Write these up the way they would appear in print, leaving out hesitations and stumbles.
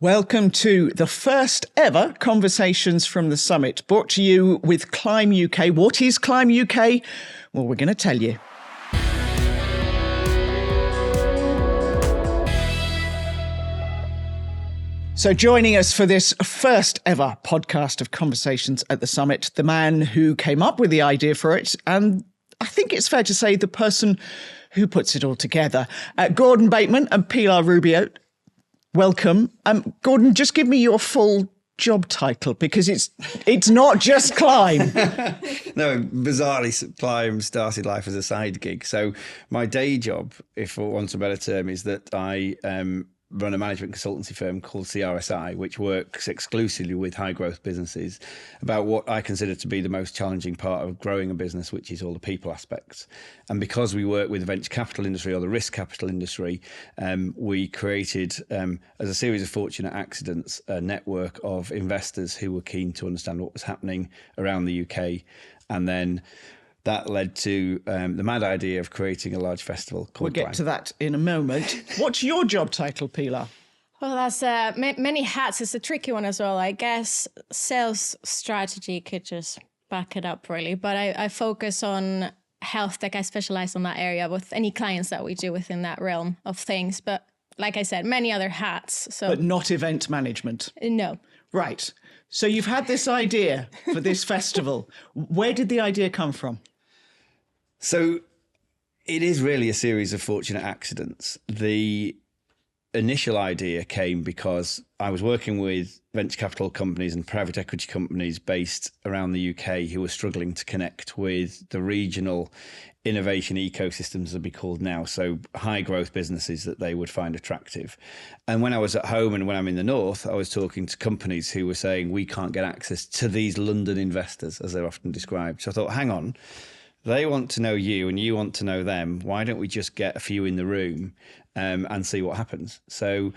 Welcome to the first ever Conversations from the Summit, brought to you with ClimbUK. What is ClimbUK? Well, we're going to tell you. So joining us for this first ever podcast of Conversations at the Summit, the man who came up with the idea for it, and I think it's fair to say the person who puts it all together, Gordon Bateman and Pilar Rubio. Welcome. Gordon, just give me your full job title, because it's not just Climb. No, bizarrely, Climb started life as a side gig. So my day job, if for want of a better term, is that I run a management consultancy firm called CRSI, which works exclusively with high growth businesses about what I consider to be the most challenging part of growing a business, which is all the people aspects. And because we work with the venture capital industry or the risk capital industry, we created, as a series of fortunate accidents, a network of investors who were keen to understand what was happening around the UK. And then that led to the mad idea of creating a large festival called We'll get to that in a moment. What's your job title, Pilar? Well, that's many hats. It's a tricky one as well. I guess sales strategy could just back it up, really. But I focus on Healthtech. I specialize on that area with any clients that we do within that realm of things. But like I said, many other hats. But not event management? No. Right. So you've had this idea for this festival. Where did the idea come from? So it is really a series of fortunate accidents. The initial idea came because I was working with venture capital companies and private equity companies based around the UK who were struggling to connect with the regional innovation ecosystems, that be called now, so high growth businesses that they would find attractive. And when I was at home and when I'm in the north, I was talking to companies who were saying, we can't get access to these London investors, as they're often described. So I thought, hang on, they want to know you and you want to know them. Why don't we just get a few in the room and see what happens? So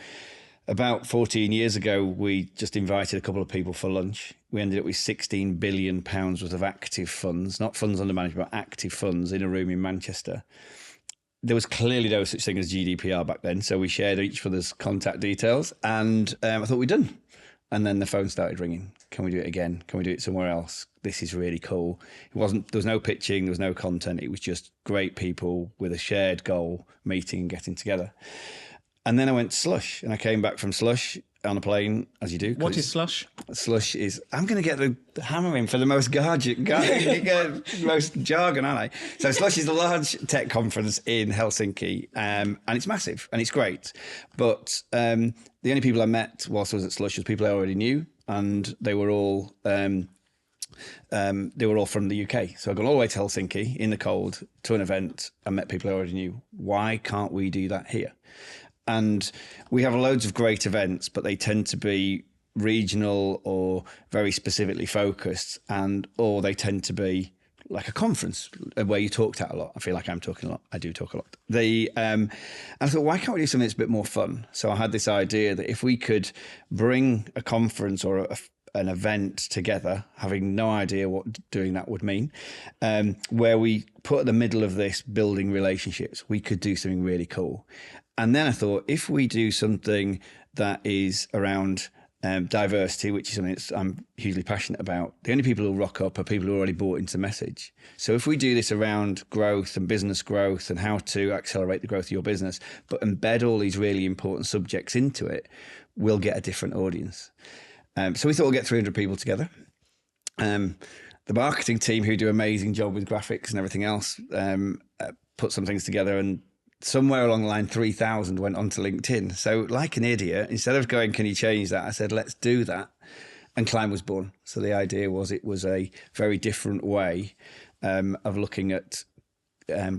about 14 years ago, we just invited a couple of people for lunch. We ended up with £16 billion worth of active funds, not funds under management, but active funds in a room in Manchester. There was clearly no such thing as GDPR back then. So we shared each other's contact details and I thought we're done. And then the phone started ringing. Can we do it again? Can we do it somewhere else? This is really cool. There was no pitching, there was no content. It was just great people with a shared goal, meeting and getting together. And then I went to Slush, and I came back from Slush on a plane, as you do. What is Slush? Slush is, I'm going to get the hammer in for the most most jargon, aren't I? So Slush is a large tech conference in Helsinki, and it's massive and it's great. But the only people I met whilst I was at Slush was people I already knew, and they were all from the UK. So I've gone all the way to Helsinki in the cold to an event and met people I already knew. Why can't we do that here? And we have loads of great events, but they tend to be regional or very specifically focused, or they tend to be like a conference where you talked out a lot. I feel like I'm talking a lot. I do talk a lot. And I thought, why can't we do something that's a bit more fun? So I had this idea that if we could bring a conference or an event together, having no idea what doing that would mean, where we put at the middle of this building relationships, we could do something really cool. And then I thought, if we do something that is around diversity, which is something that I'm hugely passionate about, the only people who rock up are people who already bought into the message. So if we do this around growth and business growth and how to accelerate the growth of your business, but embed all these really important subjects into it, we'll get a different audience. So we thought we'll get 300 people together. The marketing team, who do an amazing job with graphics and everything else, put some things together, and somewhere along the line, 3,000 went onto LinkedIn. So like an idiot, instead of going, can you change that? I said, let's do that. And Climb was born. So the idea was it was a very different way of looking at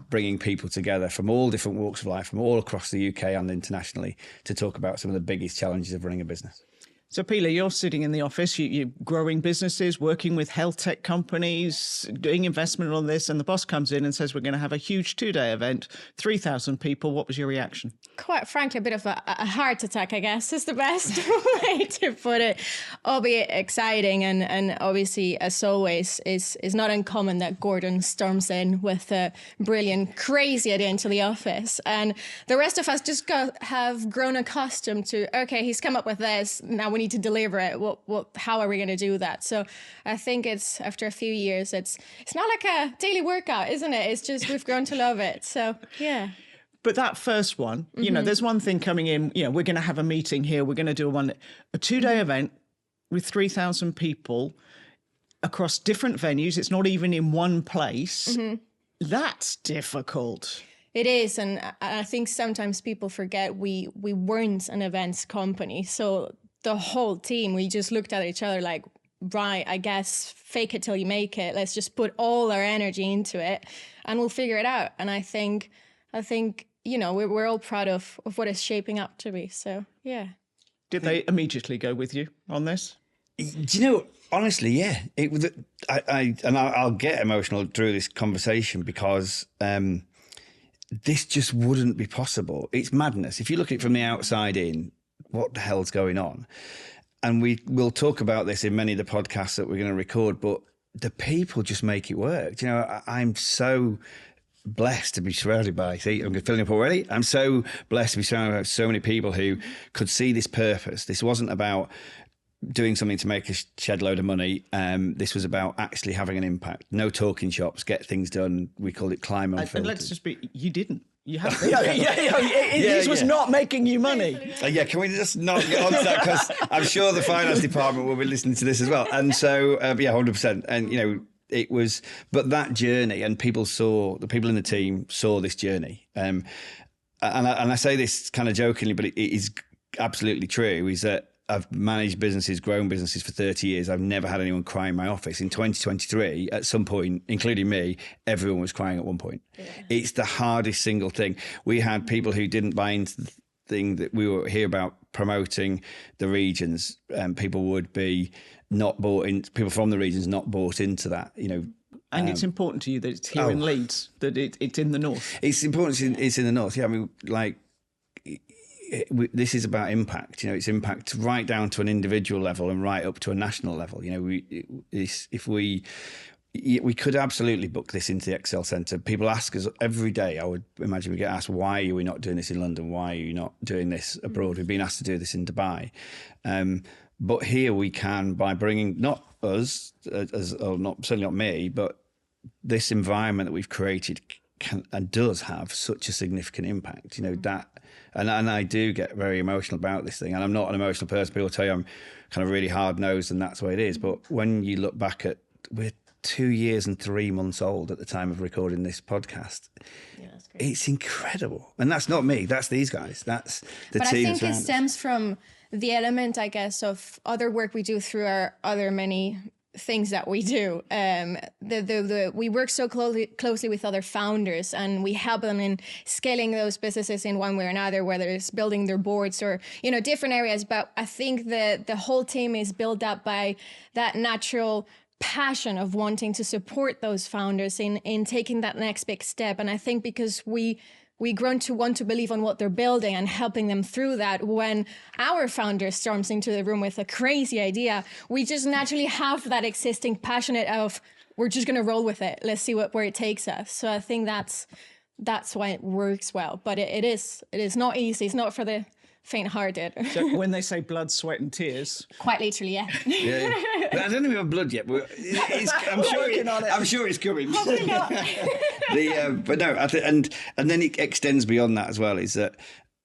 bringing people together from all different walks of life, from all across the UK and internationally, to talk about some of the biggest challenges of running a business. So, Pilar, you're sitting in the office, you're growing businesses, working with health tech companies, doing investment on this, and the boss comes in and says, we're going to have a huge 2-day event, 3,000 people. What was your reaction? Quite frankly, a bit of a heart attack, I guess, is the best way to put it. Albeit exciting, and obviously, as always, is not uncommon that Gordon storms in with a brilliant, crazy idea into the office. And the rest of us just have grown accustomed to, okay, he's come up with this, now we need to deliver it. How are we going to do that? So I think it's, after a few years, it's not like a daily workout, isn't it? It's just we've grown to love it. So yeah. But that first one, you know, there's one thing coming in, you know, we're going to have a meeting here. We're going to do a 2-day event with 3,000 people across different venues. It's not even in one place. That's difficult. It is, and I think sometimes people forget we weren't an events company. So the whole team, we just looked at each other like, right, I guess fake it till you make it. Let's just put all our energy into it and we'll figure it out. And I think, you know, we're all proud of what it's shaping up to be. So, yeah. Did they immediately go with you on this? Do you know, honestly, yeah. I'll get emotional through this conversation because this just wouldn't be possible. It's madness. If you look at it from the outside in, what the hell's going on? And we'll talk about this in many of the podcasts that we're going to record, but the people just make it work. You know, I'm so blessed to be surrounded by, see, I'm filling up already. I'm so blessed to be surrounded by so many people who could see this purpose. This wasn't about doing something to make a shed load of money. This was about actually having an impact. No talking shops, get things done. We called it Climb Unfiltered. And let's just be, you didn't. You have this was not making you money. Can we just not get on to that? Because I'm sure the finance department will be listening to this as well. And so, 100%. And, you know, it was, but that journey, and the people in the team saw this journey. And I say this kind of jokingly, but it is absolutely true, is that I've managed businesses, grown businesses for 30 years. I've never had anyone cry in my office. In 2023, at some point, including me, everyone was crying at one point. Yeah. It's the hardest single thing. We had people who didn't buy into the thing that we were here about promoting the regions. People would be not bought in, people from the regions not bought into that, you know. And it's important to you that it's here in Leeds, that it's in the north. It's important it's in the north. Yeah, I mean, like, this is about impact. You know, it's impact right down to an individual level and right up to a national level. You know, we could absolutely book this into the Excel Centre. People ask us every day. I would imagine we get asked, why are we not doing this in London? Why are you not doing this abroad? We've been asked to do this in Dubai. But here we can, by bringing, not us, certainly not me, but this environment that we've created can and does have such a significant impact. You know, that, and I do get very emotional about this thing. And I'm not an emotional person. People tell you I'm kind of really hard-nosed and that's the way it is. But when you look back at, we're 2 years and 3 months old at the time of recording this podcast. Yeah, that's great. It's incredible. And that's not me. That's these guys. That's the team. But I think it stems from the element, I guess, of other work we do through our other many things that we do. We work so closely with other founders, and we help them in scaling those businesses in one way or another, whether it's building their boards or, you know, different areas. But I think the whole team is built up by that natural passion of wanting to support those founders in taking that next big step. And I think because we grown to want to believe on what they're building and helping them through that, when our founder storms into the room with a crazy idea, we just naturally have that existing passionate of, we're just going to roll with it. Let's see where it takes us. So I think that's why it works well. But it is not easy. It's not for the faint-hearted. So when they say blood, sweat and tears... Quite literally, yeah. Yeah. I don't even have blood yet, but I'm sure it's coming. Probably not. But no, and then it extends beyond that as well, is that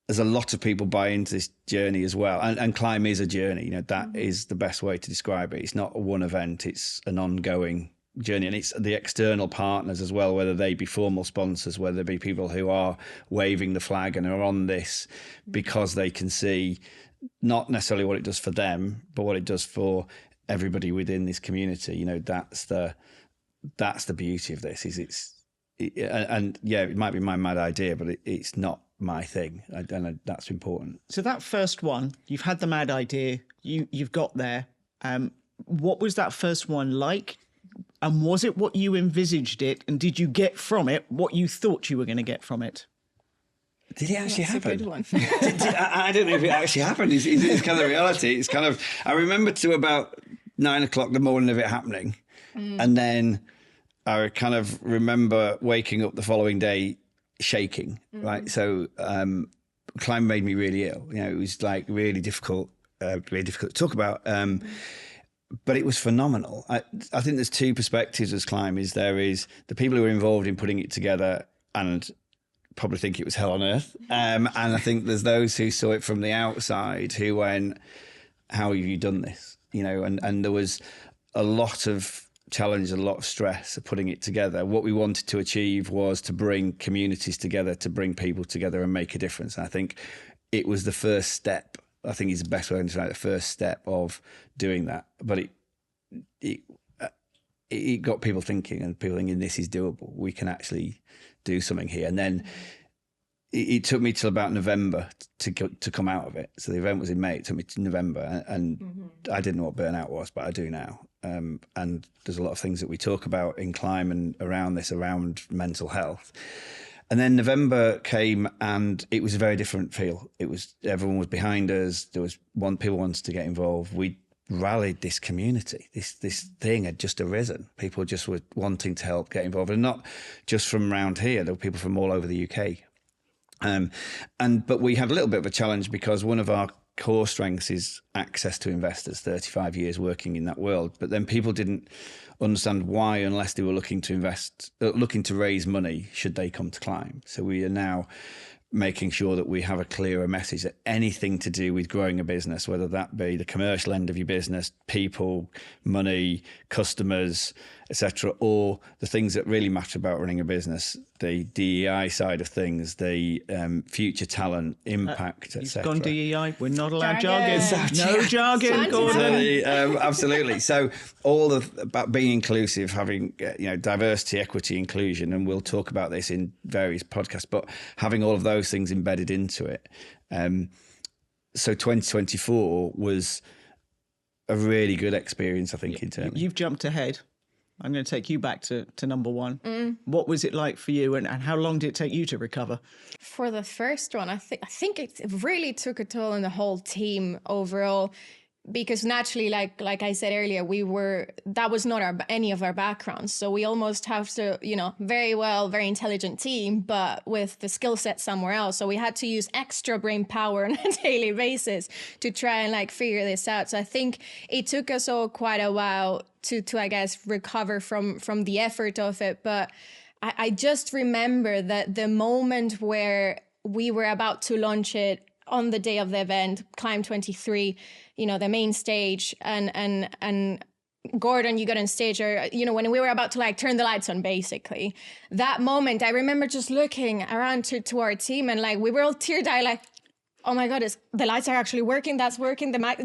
there's a lot of people buy into this journey as well. And Climb is a journey. You know, that is the best way to describe it. It's not a one event, it's an ongoing journey, and it's the external partners as well, whether they be formal sponsors, whether they be people who are waving the flag and are on this because they can see not necessarily what it does for them, but what it does for everybody within this community. You know, that's the beauty of this. It might be my mad idea, but it's not my thing, and that's important. So that first one, you've had the mad idea, you've got there. What was that first one like? And was it what you envisaged it? And did you get from it what you thought you were going to get from it? Did it actually happen? A good one. I don't know if it actually happened. It's kind of reality. It's kind of, I remember to about 9 o'clock the morning of it happening. And then I kind of remember waking up the following day shaking, right? So Climb made me really ill. You know, it was like really difficult to talk about. But it was phenomenal. I think there's two perspectives as Climb. There is the people who were involved in putting it together and probably think it was hell on earth. And I think there's those who saw it from the outside who went, how have you done this? You know, and there was a lot of challenge, a lot of stress of putting it together. What we wanted to achieve was to bring communities together, to bring people together and make a difference. And I think it was the first step. I think it's the best way to describe the first step of doing that. But it got people thinking this is doable. We can actually do something here. And then it took me till about November to come out of it. So the event was in May. It took me to November, and I didn't know what burnout was, but I do now. And there's a lot of things that we talk about in Climb and around mental health. And then November came, and it was a very different feel. It was, everyone was behind us. There was people wanted to get involved. We rallied this community. This thing had just arisen. People just were wanting to help get involved, and not just from around here. There were people from all over the UK. But we had a little bit of a challenge because one of our core strengths is access to investors, 35 years working in that world. But then people didn't understand why, unless they were looking to raise money, should they come to Climb. So we are now making sure that we have a clearer message that anything to do with growing a business, whether that be the commercial end of your business, people, money, customers, etc., or the things that really matter about running a business, the DEI side of things, the future talent, impact, etc. You've gone DEI. We're not allowed jargon. No Yeah. jargon, Gordon. Absolutely. So all about being inclusive, having diversity, equity, inclusion, and we'll talk about this in various podcasts, but having all of those things embedded into it. So 2024 was a really good experience, I think, internally. You've jumped ahead. I'm going to take you back to number one. What was it like for you, and how long did it take you to recover? For the first one, I think it really took a toll on the whole team overall, because naturally, like I said earlier, that was not any of our backgrounds. So we almost have to, very intelligent team, but with the skill set somewhere else. So we had to use extra brain power on a daily basis to try and figure this out. So I think it took us all quite a while to I guess recover from the effort of it. But I just remember that the moment where we were about to launch it on the day of the event, Climb 23, the main stage, and Gordon, you got on stage, or, when we were about to turn the lights on, basically, that moment, I remember just looking around to our team, and we were all tear-eyed, oh my God, the lights are actually working, that's working, the mic,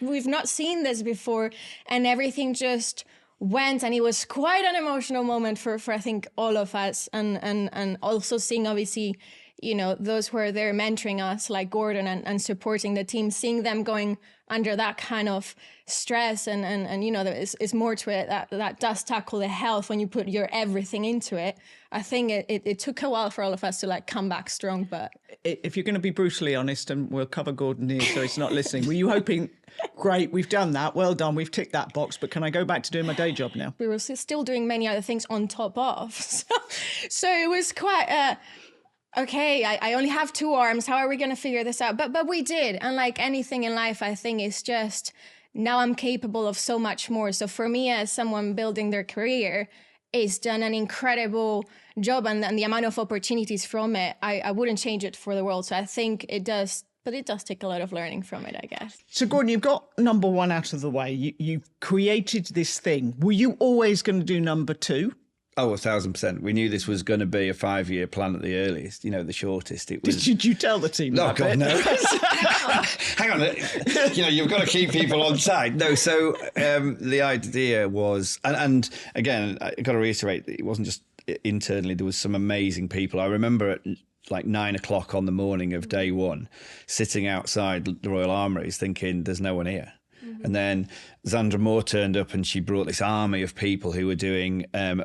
we've not seen this before, and everything just went, and it was quite an emotional moment for I think all of us, and also seeing, obviously, those who are there mentoring us, like Gordon, and supporting the team, seeing them going under that kind of stress, and there's more to it that does tackle the health when you put your everything into it. I think it took a while for all of us to come back strong. But if you're going to be brutally honest, and we'll cover Gordon here so he's not listening, were you hoping, great, we've done that, well done, we've ticked that box, but can I go back to doing my day job now? We were still doing many other things on top of. So it was quite okay, I only have 2 arms. How are we going to figure this out? But we did. And like anything in life, I think it's just, now I'm capable of so much more. So for me, as someone building their career, it's done an incredible job. And the amount of opportunities from it, I wouldn't change it for the world. So I think it does, but it does take a lot of learning from it, I guess. So Gordon, you've got number one out of the way. You've created this thing. Were you always going to do number two? Oh, 1,000%. We knew this was going to be a 5-year plan at the earliest, the shortest. It was. Did you tell the team that? Oh, God, no. Hang on. You've got to keep people on side. No, so the idea was, and again, I've got to reiterate, it wasn't just internally. There was some amazing people. I remember like 9 o'clock on the morning of day one, sitting outside the Royal Armouries thinking there's no one here. And then Zandra Moore turned up and she brought this army of people who were doing a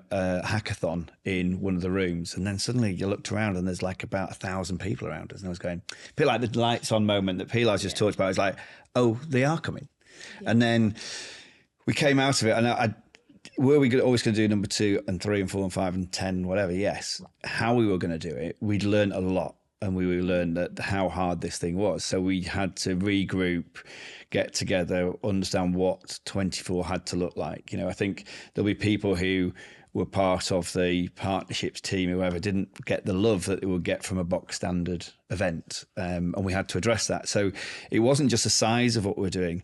hackathon in one of the rooms. And then suddenly you looked around and there's like about 1,000 people around us. And I was going, a bit like the lights on moment that Pilar's just talked about. It's like, oh, they are coming. Yeah. And then we came out of it and were we always going to do number 2 and 3 and 4 and 5 and 10, whatever? Yes. How we were going to do it, we'd learned a lot. And we learned that how hard this thing was. So we had to regroup, get together, understand what 24 had to look like. You know, I think there'll be people who were part of the partnerships team, whoever, didn't get the love that they would get from a box standard event. And we had to address that. So it wasn't just the size of what we're doing.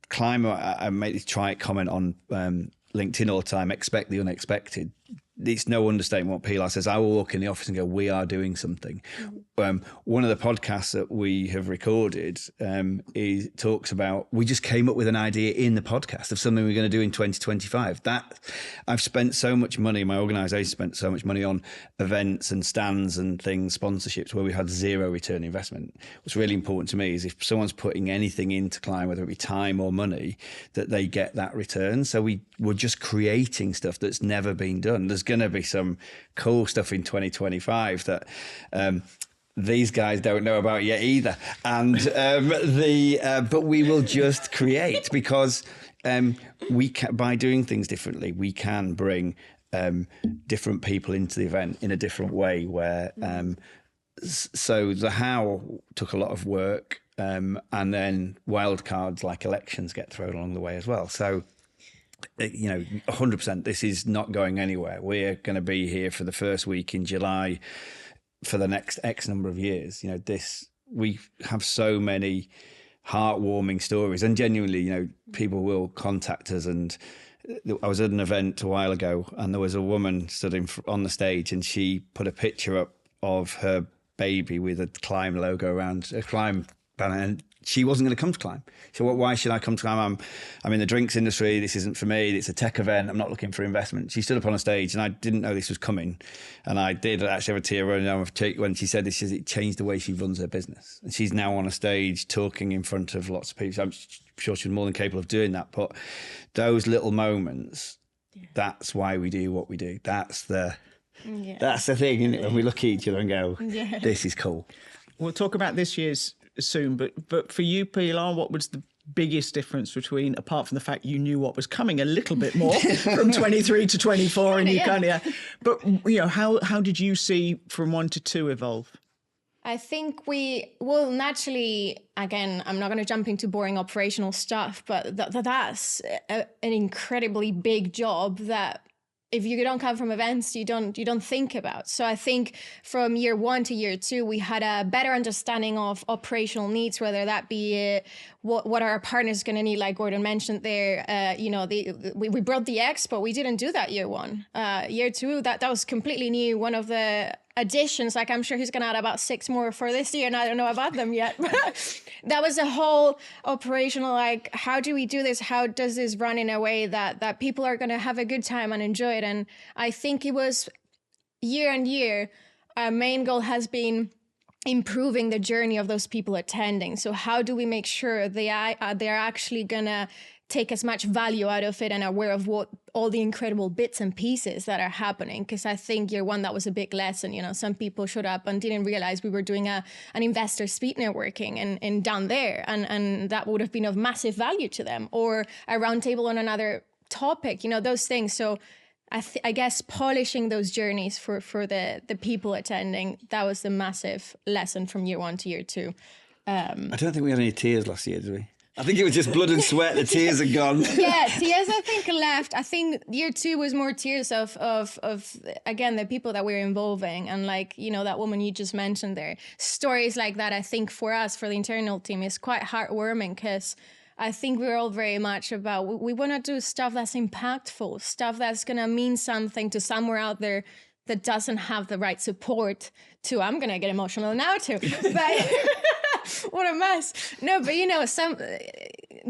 Climb, I make this trite comment on LinkedIn all the time, expect the unexpected. It's no understatement what Pilar says. I will walk in the office and go, we are doing something. One of the podcasts that we have recorded talks about, we just came up with an idea in the podcast of something we're going to do in 2025. That I've spent so much money, my organisation spent so much money on events and stands and things, sponsorships, where we had zero return investment. What's really important to me is if someone's putting anything into Climb, whether it be time or money, that they get that return. So we're just creating stuff that's never been done. There's going to be some cool stuff in 2025 that these guys don't know about yet either, and but we will just create, because we can, by doing things differently, we can bring different people into the event in a different way. Where so the how took a lot of work, and then wild cards like elections get thrown along the way as well. So, you know, 100%, this is not going anywhere. We're going to be here for the first week in July for the next X number of years. You know, we have so many heartwarming stories, and genuinely, you know, people will contact us. And I was at an event a while ago and there was a woman stood on the stage and she put a picture up of her baby with a Climb logo around a Climb banner, and she wasn't going to come to Climb. So why should I come to Climb? I'm in the drinks industry. This isn't for me. It's a tech event. I'm not looking for investment. She stood up on a stage and I didn't know this was coming. And I did actually have a tear running down when she said this. It changed the way she runs her business. And she's now on a stage talking in front of lots of people. So I'm sure she's more than capable of doing that. But those little moments, that's why we do what we do. That's the thing, isn't it? When we look at each other and go, this is cool. We'll talk about this year's soon, but for you, Pilar, what was the biggest difference between, apart from the fact you knew what was coming a little bit more from 23 to 24 and you kind of, but you know, how did you see from 1 to 2 evolve? I think we will naturally, again, I'm not going to jump into boring operational stuff, but that's an incredibly big job that if you don't come from events, you don't think about. So I think from year 1 to year 2, we had a better understanding of operational needs, whether that be what our partners going to need, like Gordon mentioned there. We brought the expo. We didn't do that year 1. Year 2, that was completely new. One of the additions, like I'm sure he's going to add about 6 more for this year, and I don't know about them yet. That was a whole operational, like, how do we do this? How does this run in a way that people are going to have a good time and enjoy it? And I think it was year on year, our main goal has been improving the journey of those people attending. So how do we make sure they're actually going to take as much value out of it and aware of what all the incredible bits and pieces that are happening? Because I think year 1, that was a big lesson. You know, some people showed up and didn't realize we were doing an investor speed networking and down there, and that would have been of massive value to them, or a roundtable on another topic, you know, those things. So I guess polishing those journeys for the people attending, that was the massive lesson from year 1 to year 2. I don't think we had any tears last year, did we? I think it was just blood and sweat. The tears are gone. Yeah, tears I think left. I think year 2 was more tears of again, the people that we're involving, and like, you know, that woman you just mentioned there. Stories like that, I think for us, for the internal team, is quite heartwarming, because I think we're all very much about, we want to do stuff that's impactful, stuff that's going to mean something to somewhere out there that doesn't have the right support to, I'm going to get emotional now too, but what a mess. No, but you know,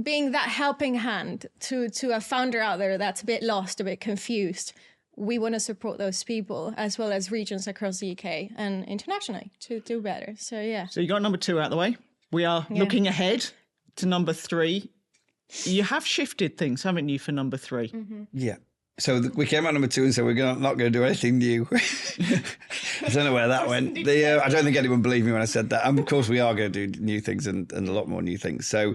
being that helping hand to a founder out there that's a bit lost, a bit confused. we want to support those people as well as regions across the UK and internationally to do better. So, yeah. So you got number 2 out of the way. We are looking ahead to number 3. You have shifted things, haven't you, for number 3? Mm-hmm. Yeah. So we came out number 2 and said we're not going to do anything new. I don't know where that went. I don't think anyone believed me when I said that. And of course, we are going to do new things and a lot more new things. So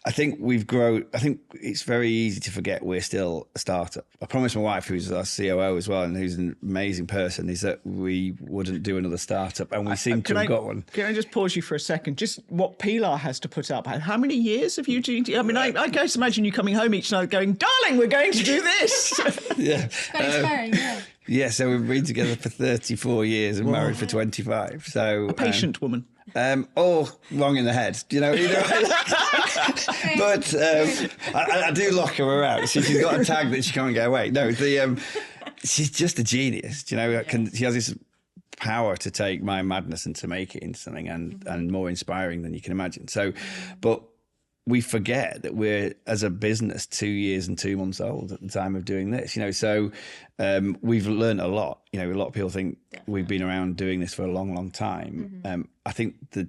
I think we've grown. I think it's very easy to forget we're still a startup. I promised my wife, who's our COO as well, and who's an amazing person, is that we wouldn't do another startup. And we seem to have got one. Can I just pause you for a second? Just what Pilar has to put up. How many years have you done? I mean, I guess imagine you coming home each night going, darling, we're going to do this. Yeah. Quite inspiring, yeah. Yeah, so we've been together for 34 years and married for 25. So a patient woman. All wrong in the head, you know. But I do lock her out. She's got a tag that she can't get away. No, she's just a genius. You know, she has this power to take my madness and to make it into something and more inspiring than you can imagine. So, but we forget that we're, as a business, 2 years and 2 months old at the time of doing this, you know, so we've learned a lot. You know, a lot of people think we've been around doing this for a long, long time. I think that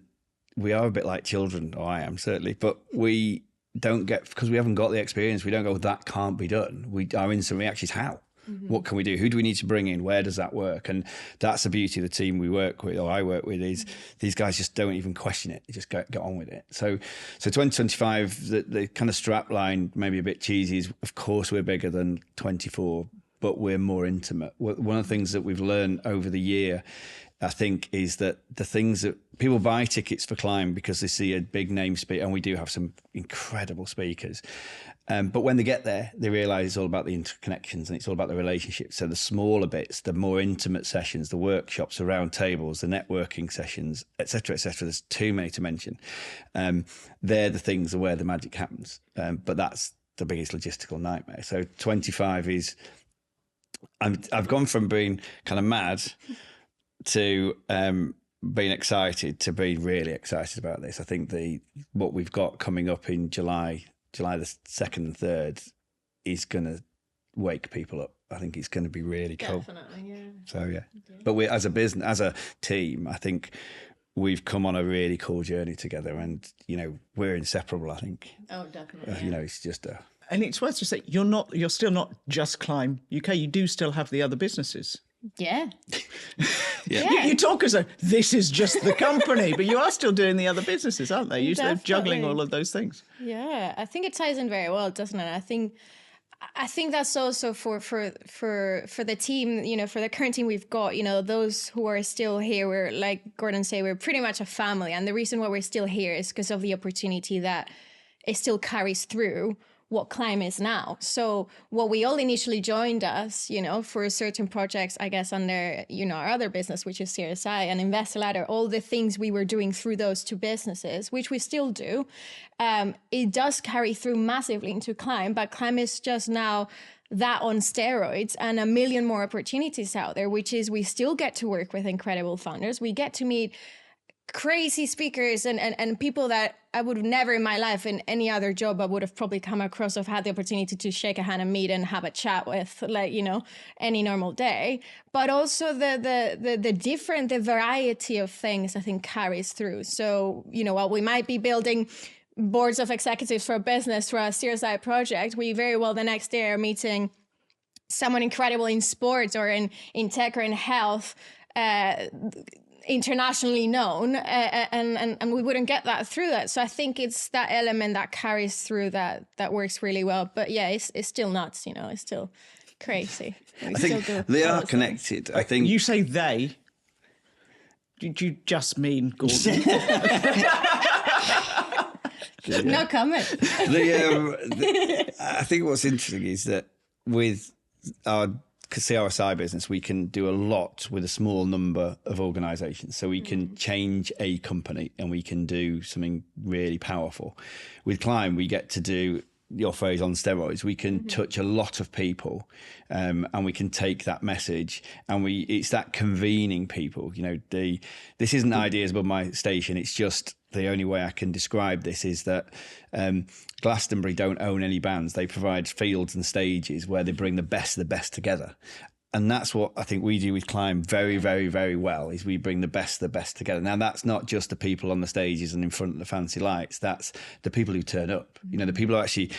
we are a bit like children, or I am certainly, but we don't get, because we haven't got the experience, we don't go, that can't be done. Our instant reaction is how? What can we do? Who do we need to bring in? Where does that work? And that's the beauty of the team we work with, or I work with, is these guys just don't even question it. They just get on with it. So 2025, the kind of strap line, maybe a bit cheesy, is of course we're bigger than 24, but we're more intimate. One of the things that we've learned over the year, I think, is that the things that people buy tickets for Climb because they see a big name speaker, and we do have some incredible speakers. But when they get there, they realise it's all about the interconnections and it's all about the relationships. So the smaller bits, the more intimate sessions, the workshops, the round tables, the networking sessions, etc., etc. There's too many to mention. They're the things where the magic happens. But that's the biggest logistical nightmare. So 25 is, I've gone from being kind of mad to being excited to being really excited about this. I think what we've got coming up in July the 2nd and 3rd is going to wake people up. I think it's going to be really cool. Definitely, yeah. So, yeah. But we, as a business, as a team, I think we've come on a really cool journey together, and, you know, we're inseparable, I think. Oh, definitely. You know, it's just And it's worth to say, you're still not just ClimbUK. You do still have the other businesses. Yeah. You talk as though this is just the company, but you are still doing the other businesses, aren't they? You're still juggling all of those things. Yeah, I think it ties in very well, doesn't it? I think that's also for the team, you know, for the current team we've got, you know, those who are still here, we're, like Gordon say, we're pretty much a family. And the reason why we're still here is because of the opportunity that it still carries through what Climb is now. So what we all initially joined us, you know, for certain projects, I guess, under, you know, our other business, which is CSI and Investor Ladder, all the things we were doing through those 2 businesses, which we still do, it does carry through massively into Climb, but Climb is just now that on steroids and a million more opportunities out there, which is we still get to work with incredible founders. We get to meet crazy speakers and people that I would have never in my life in any other job I would have probably come across, have had the opportunity to shake a hand and meet and have a chat with, like, you know, any normal day. But also the variety of things I think carries through. So, you know, while we might be building boards of executives for a business, for a CSI project, we very well the next day are meeting someone incredible in sports or in tech or in health, internationally known, and we wouldn't get that through that. So I think it's that element that carries through that works really well. But yeah, it's still nuts, you know, it's still crazy. I think they are connected. I think you say they. Did you just mean Gordon? No comment. I think what's interesting is that with our CRSI business, we can do a lot with a small number of organisations. So we can change a company and we can do something really powerful. With Climb, we get to do, your phrase, on steroids. We can touch a lot of people, and we can take that message, and it's that convening people. You know, this isn't ideas above my station. It's just the only way I can describe this is that Glastonbury don't own any bands. They provide fields and stages where they bring the best of the best together. And that's what I think we do with Climb very, very, very well, is we bring the best together. Now, that's not just the people on the stages and in front of the fancy lights. That's the people who turn up. You know, the people who actually...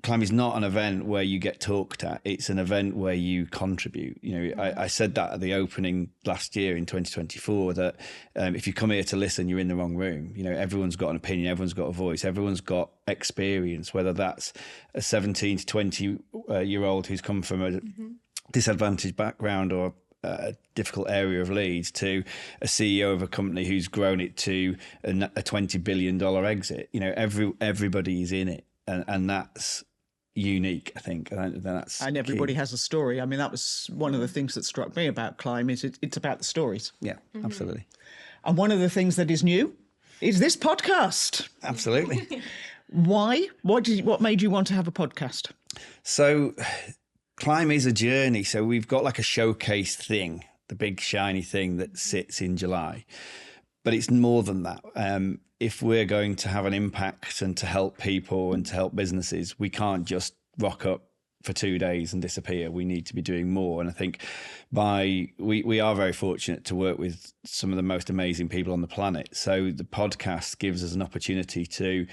Climb is not an event where you get talked at. It's an event where you contribute. You know, I said that at the opening last year in 2024, that if you come here to listen, you're in the wrong room. You know, everyone's got an opinion, everyone's got a voice, everyone's got experience, whether that's a 17 to 20 year old who's come from a disadvantaged background or a difficult area of Leeds, to a CEO of a company who's grown it to a $20 billion exit. You know, everybody is in it. And that's unique, I think. And everybody key. has a story. I mean, that was one of the things that struck me about Climb, is it's about the stories. Yeah, absolutely. And one of the things that is new is this podcast. Absolutely. Why? What made you want to have a podcast? So Climb is a journey. So we've got like a showcase thing, the big shiny thing that sits in July. But it's more than that. If we're going to have an impact and to help people and to help businesses, we can't just rock up for 2 days and disappear. We need to be doing more. And I think we are very fortunate to work with some of the most amazing people on the planet. So the podcast gives us an opportunity to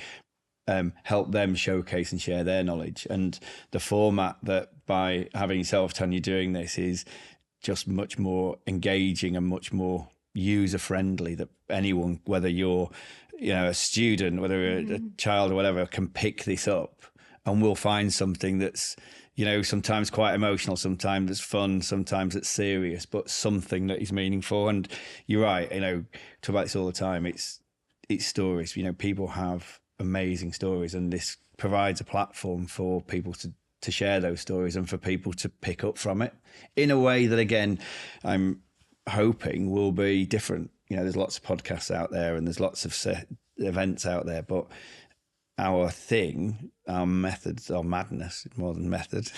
help them showcase and share their knowledge. And the format that, by having yourself, Tanya, doing this, is just much more engaging and much more user-friendly, that anyone, whether you're a student, whether you're a child or whatever, can pick this up, and we'll find something that's, sometimes quite emotional, sometimes it's fun, sometimes it's serious, but something that is meaningful. And you're right, talk about this all the time. It's stories. People have amazing stories, and this provides a platform for people to share those stories and for people to pick up from it in a way that, again, I'm hoping will be different. There's lots of podcasts out there and there's lots of events out there, but our thing, our methods, our madness, more than method,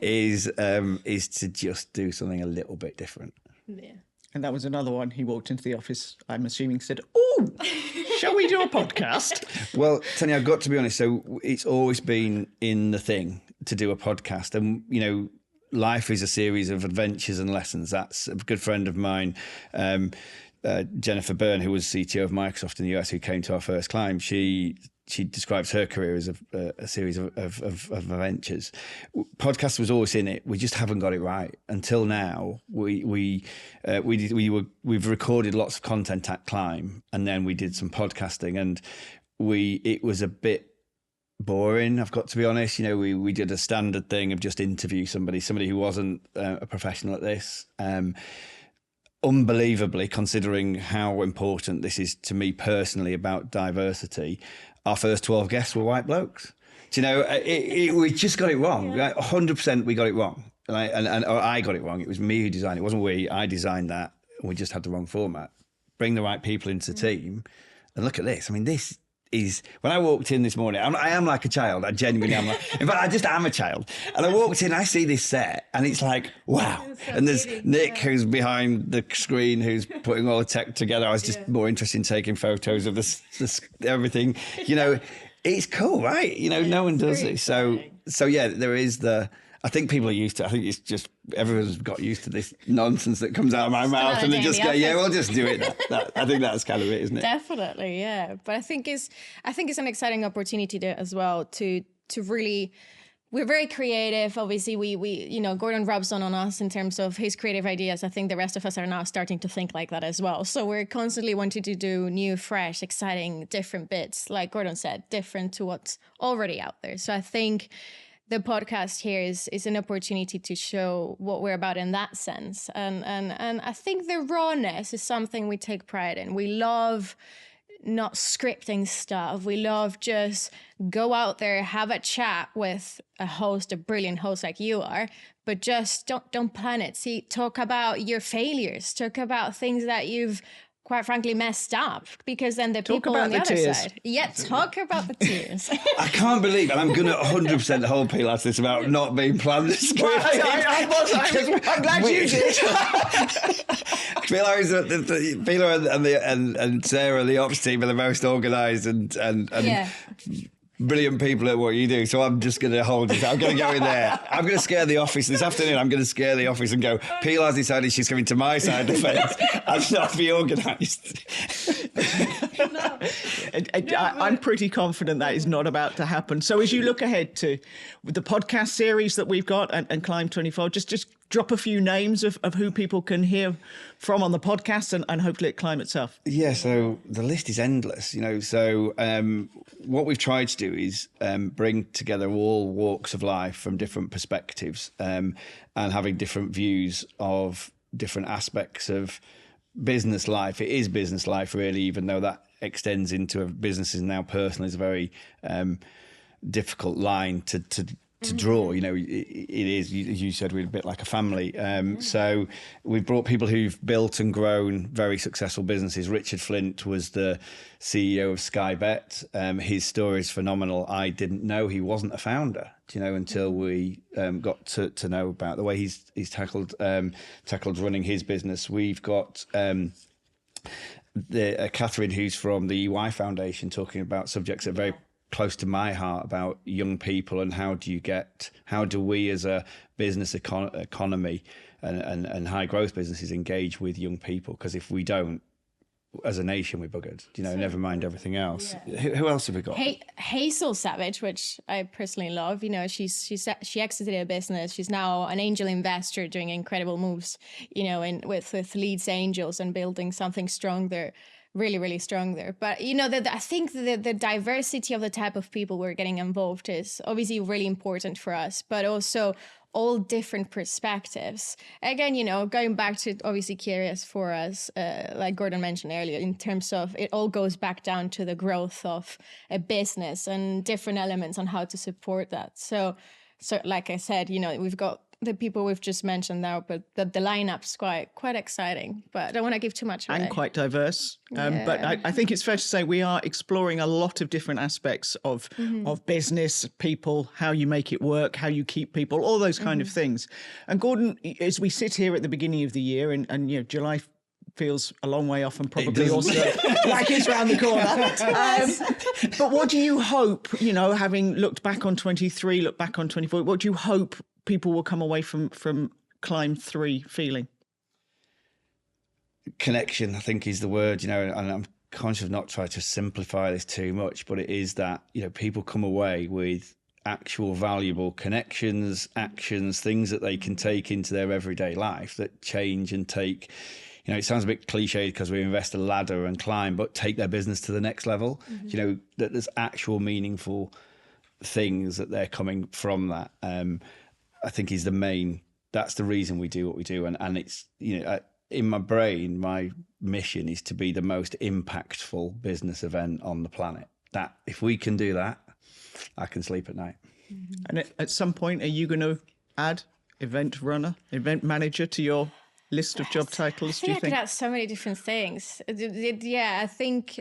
is to just do something a little bit different. Yeah. And that was another one. He walked into the office, I'm assuming, said, "Oh, shall we do a podcast?" Well, Tanya, I've got to be honest. So it's always been in the thing to do a podcast, and life is a series of adventures and lessons. That's a good friend of mine, Jennifer Byrne, who was CTO of Microsoft in the US, who came to our first Climb. She describes her career as a series of adventures. Podcast was always in it. We just haven't got it right until now. We've recorded lots of content at Climb, and then we did some podcasting, and it was a bit boring, I've got to be honest. We did a standard thing of just interview somebody who wasn't a professional at this. Unbelievably, considering how important this is to me personally about diversity, our first 12 guests were white blokes. We just got it wrong. 100% we got it wrong. Or I got it wrong. It was me who designed it. It wasn't we. I designed that. We just had the wrong format. Bring the right people into the team. And look at this. I mean, this is, when I walked in this morning, I am like a child. I genuinely am. In fact, I just am a child. And I walked in, I see this set, and it's like, wow. And there's Nick, who's behind the screen, who's putting all the tech together. I was just more interested in taking photos of this everything. It's cool, right? No one does it. So yeah, there is I think people are used to it. I think it's just everyone's got used to this nonsense that comes out of my mouth, and they just go, "Yeah, we'll just do it." I think that's kind of it, isn't it? Definitely, yeah. But I think it's an exciting opportunity as well to really. We're very creative. Obviously, we Gordon rubs on us in terms of his creative ideas. I think the rest of us are now starting to think like that as well. So we're constantly wanting to do new, fresh, exciting, different bits. Like Gordon said, different to what's already out there. So I think the podcast here is an opportunity to show what we're about in that sense. And I think the rawness is something we take pride in. We love not scripting stuff. We love just go out there, have a chat with a brilliant host like you are, but just don't plan it. Talk about your failures. Talk about things that you've quite frankly messed up, because then the people on the other side. Yeah, talk about the tears. I can't believe, and I'm going to 100% hold Pilar to this about not being planned. I'm glad you did. Pilar and Sarah, the ops team, are the most organised and brilliant people at what you do. So I'm just going to hold it. I'm going to go in there. I'm going to scare the office this afternoon. I'm going to scare the office and go, Pilar's decided she's coming to my side of the fence and not be organised. I'm pretty confident that is not about to happen. So as you look ahead to the podcast series that we've got and Climb 24, just drop a few names of who people can hear from on the podcast and hopefully at Climb itself. Yeah, so the list is endless, So what we've tried to do is bring together all walks of life from different perspectives and having different views of different aspects of business life. It is business life, really, even though that extends into a business is now personal is a very difficult line to draw. It is, you said, we're a bit like a family. So we've brought people who've built and grown very successful businesses. Richard Flint was the CEO of Skybet. His story is phenomenal. I didn't know he wasn't a founder, until we got to know about the way he's tackled running his business. We've got Catherine, who's from the EY Foundation, talking about subjects that are very close to my heart about young people and how do we as a business economy and high growth businesses engage with young people? Because if we don't, as a nation, we're buggered, never mind everything else. Yeah. Who else have we got? Hazel Savage, which I personally love. She exited a business. She's now an angel investor doing incredible moves, with Leeds Angels and building something strong there. Really, really strong there. But, I think the diversity of the type of people we're getting involved is obviously really important for us, but also all different perspectives. Again, going back to obviously key areas for us, like Gordon mentioned earlier, in terms of it all goes back down to the growth of a business and different elements on how to support that. So like I said, we've got the people we've just mentioned now, but the lineup's quite exciting. But I don't want to give too much away. And quite diverse. But I think it's fair to say we are exploring a lot of different aspects of business, people, how you make it work, how you keep people, all those kind of things. And Gordon, as we sit here at the beginning of the year, and July feels a long way off and probably also like it's around the corner. But what do you hope, having looked back on 23, look back on 24, what do you hope people will come away from Climb 3 feeling? Connection, I think, is the word, and I'm conscious of not trying to simplify this too much, but it is that, people come away with actual valuable connections, actions, things that they can take into their everyday life that change and take, it sounds a bit cliched because we Investor Ladder and Climb, but take their business to the next level, that there's actual meaningful things that they're coming from that. I think that's the reason we do what we do. And it's, in my brain, my mission is to be the most impactful business event on the planet. That if we can do that, I can sleep at night. And at some point, are you going to add event runner, event manager to your list of job titles, do you think? I could add so many different things. Yeah, I think...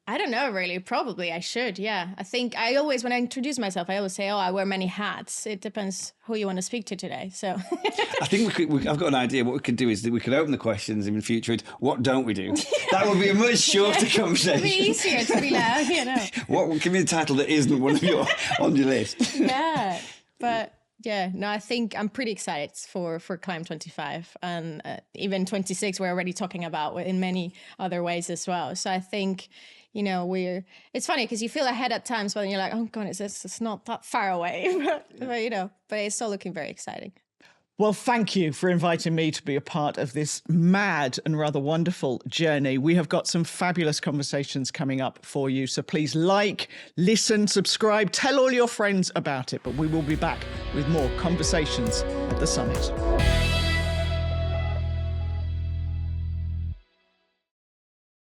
I don't know, really. Probably I should, yeah. I think when I introduce myself, I always say, I wear many hats. It depends who you want to speak to today, so. I think I've got an idea. What we could do is that we could open the questions in the future with, what don't we do? That would be a much shorter conversation. It would be easier to be like, give me a title that isn't one of on your list. Yeah, but... Yeah, no, I think I'm pretty excited for Climb 25 and even 26 we're already talking about in many other ways as well. So I think, it's funny because you feel ahead at times when you're like, oh God, it's not that far away, but it's still looking very exciting. Well, thank you for inviting me to be a part of this mad and rather wonderful journey. We have got some fabulous conversations coming up for you. So please listen, subscribe, tell all your friends about it. But we will be back with more conversations at the summit.